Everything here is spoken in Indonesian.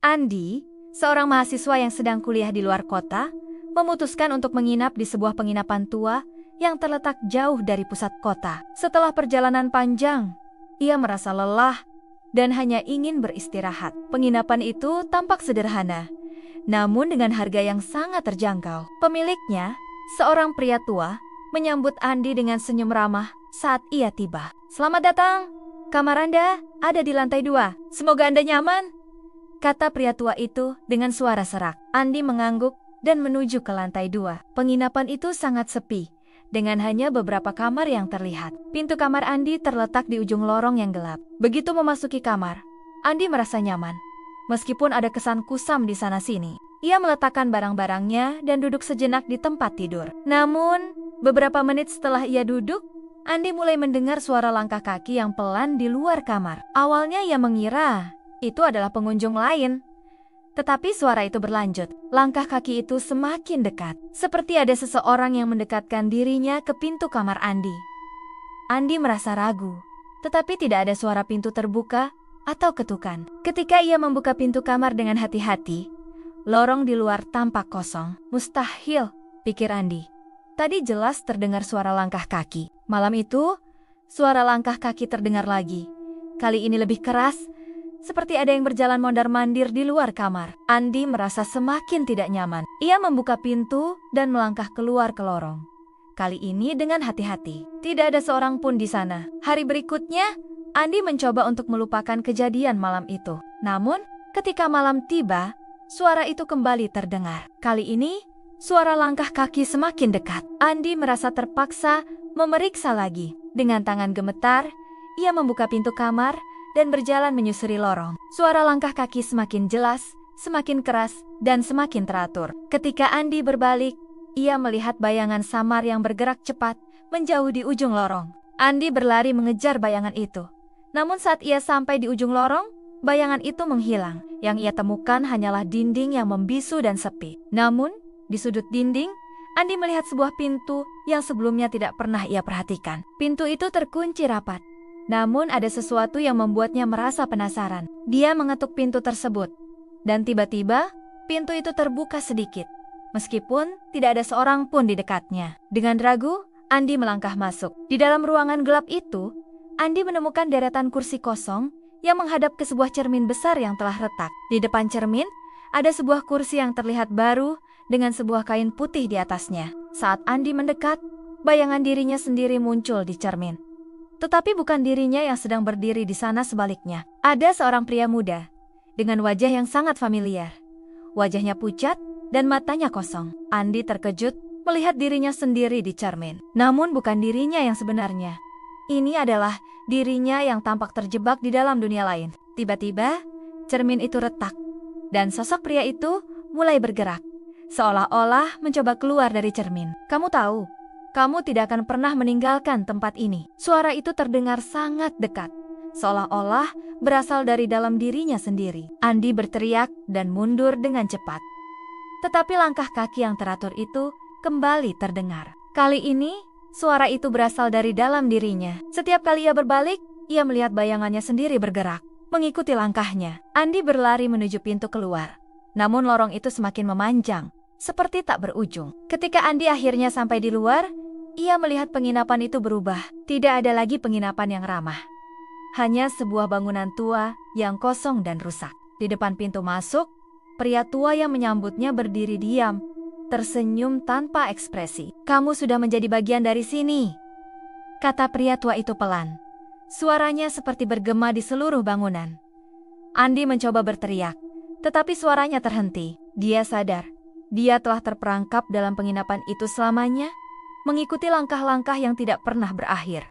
Andi, seorang mahasiswa yang sedang kuliah di luar kota, memutuskan untuk menginap di sebuah penginapan tua yang terletak jauh dari pusat kota. Setelah perjalanan panjang, ia merasa lelah dan hanya ingin beristirahat. Penginapan itu tampak sederhana, namun dengan harga yang sangat terjangkau. Pemiliknya, seorang pria tua, menyambut Andi dengan senyum ramah saat ia tiba. "Selamat datang, kamar Anda ada di lantai 2. Semoga Anda nyaman," kata pria tua itu dengan suara serak. Andi mengangguk dan menuju ke lantai 2. Penginapan itu sangat sepi, dengan hanya beberapa kamar yang terlihat. Pintu kamar Andi terletak di ujung lorong yang gelap. Begitu memasuki kamar, Andi merasa nyaman. Meskipun ada kesan kusam di sana-sini, ia meletakkan barang-barangnya dan duduk sejenak di tempat tidur. Namun, beberapa menit setelah ia duduk, Andi mulai mendengar suara langkah kaki yang pelan di luar kamar. Awalnya ia mengira itu adalah pengunjung lain. Tetapi suara itu berlanjut. Langkah kaki itu semakin dekat, seperti ada seseorang yang mendekatkan dirinya ke pintu kamar Andi. Andi merasa ragu, tetapi tidak ada suara pintu terbuka atau ketukan. Ketika ia membuka pintu kamar dengan hati-hati, lorong di luar tampak kosong. Mustahil, pikir Andi. Tadi jelas terdengar suara langkah kaki. Malam itu, suara langkah kaki terdengar lagi. Kali ini lebih keras, seperti ada yang berjalan mondar-mandir di luar kamar. Andi merasa semakin tidak nyaman. Ia membuka pintu dan melangkah keluar ke lorong. Kali ini dengan hati-hati. Tidak ada seorang pun di sana. Hari berikutnya, Andi mencoba untuk melupakan kejadian malam itu. Namun, ketika malam tiba, suara itu kembali terdengar. Kali ini, suara langkah kaki semakin dekat. Andi merasa terpaksa memeriksa lagi. Dengan tangan gemetar, ia membuka pintu kamar dan berjalan menyusuri lorong. Suara langkah kaki semakin jelas, semakin keras, dan semakin teratur. Ketika Andi berbalik, ia melihat bayangan samar yang bergerak cepat menjauh di ujung lorong. Andi berlari mengejar bayangan itu. Namun saat ia sampai di ujung lorong, bayangan itu menghilang. Yang ia temukan hanyalah dinding yang membisu dan sepi. Namun, di sudut dinding, Andi melihat sebuah pintu yang sebelumnya tidak pernah ia perhatikan. Pintu itu terkunci rapat. Namun ada sesuatu yang membuatnya merasa penasaran. Dia mengetuk pintu tersebut. Dan tiba-tiba, pintu itu terbuka sedikit. Meskipun tidak ada seorang pun di dekatnya. Dengan ragu, Andi melangkah masuk. Di dalam ruangan gelap itu, Andi menemukan deretan kursi kosong yang menghadap ke sebuah cermin besar yang telah retak. Di depan cermin, ada sebuah kursi yang terlihat baru dengan sebuah kain putih di atasnya. Saat Andi mendekat, bayangan dirinya sendiri muncul di cermin. Tetapi bukan dirinya yang sedang berdiri di sana, sebaliknya. Ada seorang pria muda, dengan wajah yang sangat familiar. Wajahnya pucat dan matanya kosong. Andi terkejut melihat dirinya sendiri di cermin. Namun bukan dirinya yang sebenarnya. Ini adalah dirinya yang tampak terjebak di dalam dunia lain. Tiba-tiba, cermin itu retak, dan sosok pria itu mulai bergerak, seolah-olah mencoba keluar dari cermin. "Kamu tahu, kamu tidak akan pernah meninggalkan tempat ini." Suara itu terdengar sangat dekat, seolah-olah berasal dari dalam dirinya sendiri. Andi berteriak dan mundur dengan cepat. Tetapi langkah kaki yang teratur itu kembali terdengar. Kali ini, suara itu berasal dari dalam dirinya. Setiap kali ia berbalik, ia melihat bayangannya sendiri bergerak, mengikuti langkahnya. Andi berlari menuju pintu keluar. Namun lorong itu semakin memanjang, seperti tak berujung. Ketika Andi akhirnya sampai di luar, ia melihat penginapan itu berubah. Tidak ada lagi penginapan yang ramah. Hanya sebuah bangunan tua yang kosong dan rusak. Di depan pintu masuk, pria tua yang menyambutnya berdiri diam, tersenyum tanpa ekspresi. "Kamu sudah menjadi bagian dari sini," kata pria tua itu pelan. Suaranya seperti bergema di seluruh bangunan. Andi mencoba berteriak, tetapi suaranya terhenti. Dia sadar dia telah terperangkap dalam penginapan itu selamanya, mengikuti langkah-langkah yang tidak pernah berakhir.